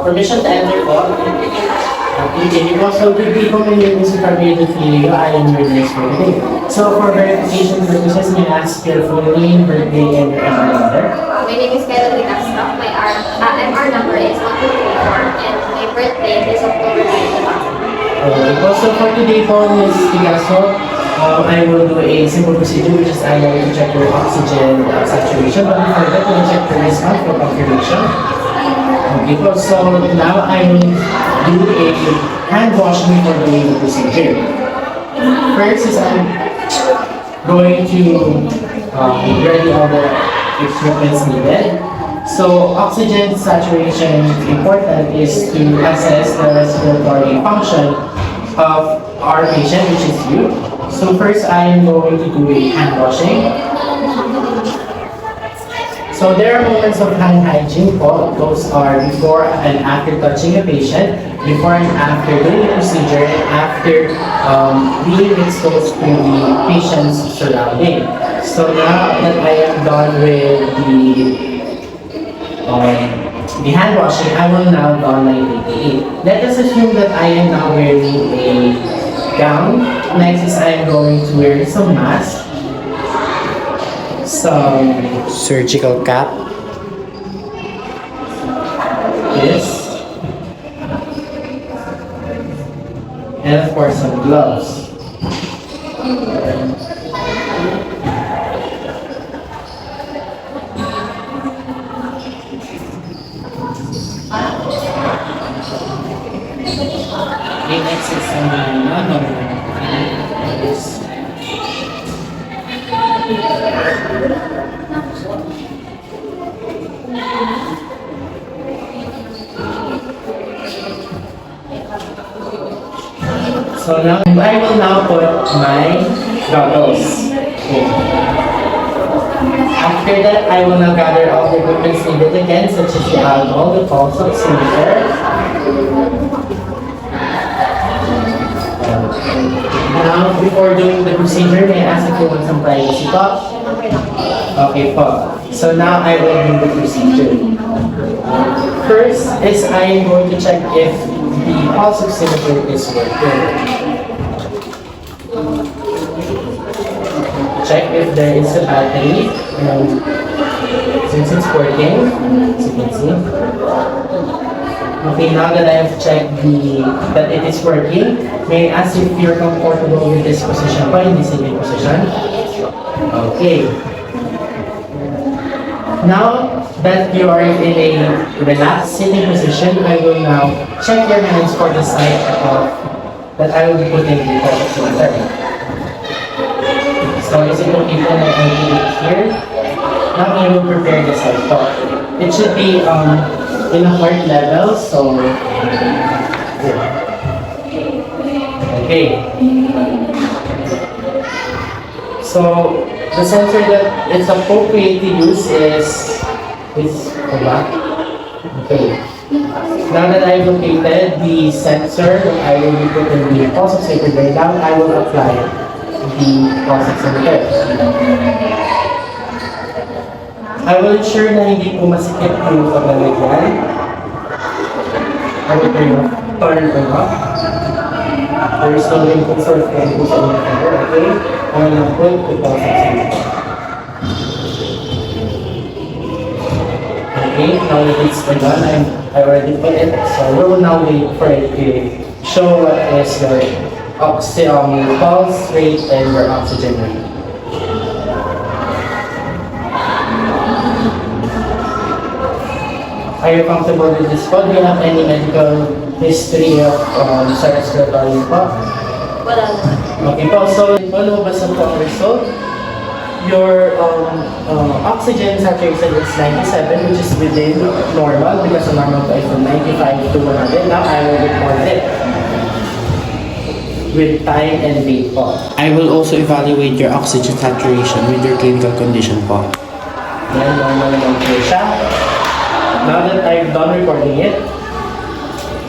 Permission to enter po. Okay, so good people, my name is Ricardo Filio. I am your nurse for today. So for verification purposes, may I ask your full name, birthday, and your MR number? My name is Kayla Castro. My MR number is 1234 and my birthday is October 9, 2000. Okay, so for today po, Ms. Picasso, I will do a simple procedure which is I will check your oxygen saturation, but before that, I will check your response for confirmation. Okay, so now I will do a hand washing for the procedure. First is I'm going to ready all the equipment needed. So oxygen saturation important is to assess the respiratory function of our patient, which is you. So first I am going to do a hand washing. So there are moments of hand hygiene po. Those are before and after touching a patient, before and after doing the procedure, and after being exposed to the patient's surrounding. So now that I am done with the hand washing, I will now don my PPE. Let us assume that I am now wearing a gown. Next is I am going to wear some mask, some surgical cap, this, and of course some gloves. Okay, next is this. So now I will now put my goggles. Okay. After that, I will now gather all the equipment needed again, such as the alcohol, the pulse oximeter. Now, before doing the procedure, may I ask if you want some privacy po? Okay po. So now I will do the procedure. First is I am going to check if the pulse oximeter is working. Check if there is a battery. Since it's working, as you can see. Okay, now that I have checked that it is working, may I ask if you're comfortable with this position pa, in this sitting position? Okay. Now that you are in a relaxed sitting position, I will now check your hands for the site that I will be putting the pulse oximeter. So is it okay for I do it here? Now I will prepare the site po. It should be in a heart level, so okay. So the sensor that is appropriate to use is go back. Okay. Now that I've located the sensor, I will be putting the pulse oximeter down. I will apply the pulse oximeter. I will ensure na hindi po masikip yung paglalagyan. I will turn it off. There is no input source for input sa mga finger, okay? I will now put the pulse oximeter. Okay, now that it's done, I already put it. So we will now wait for it to show what is your pulse rate and your oxygen rate. Are you comfortable with this po? Do you have any medical history of respiratory po? Wala naman. Okay po, so lumabas na po ang result. Your oxygen saturation is 97, which is within normal because the normal po is from 95 to 100. Now I will report it with time and date po. I will also evaluate your oxygen saturation with your clinical condition po. Yan, normal naman po siya. Now that I've done recording it,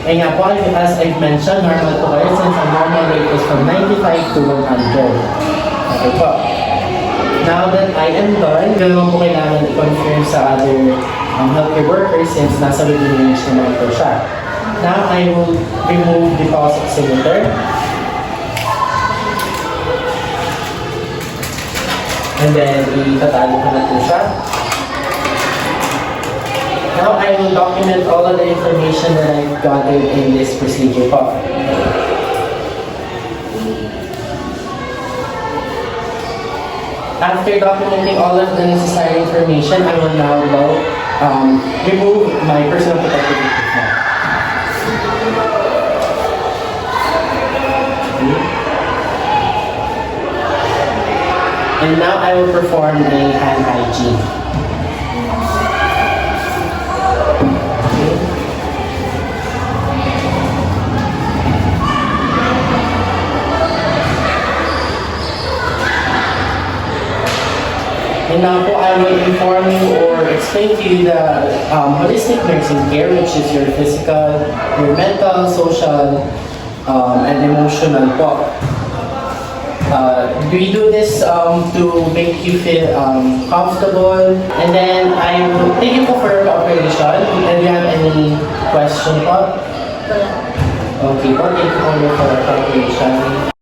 and nga po, as I've mentioned, normal po kayo since ang normal rate is from 95 to 100. Okay po. Now that I am done, naman po kailangan i-confirm sa other healthcare worker since nasa within range naman po siya. Now, I will remove the pulse oximeter. And then, itatali ko na po siya. Now, I will document all of the information that I've gotten in this procedure po. After documenting all of the necessary information, I will now go remove my personal protective equipment. And now I will perform a hand hygiene. And now po, I will inform you or explain to you the holistic nursing care, which is your physical, your mental, social, and emotional po. We do this to make you feel comfortable. And then I will take you po for operation. And do you have any question po? Okay po, thank you po for operation.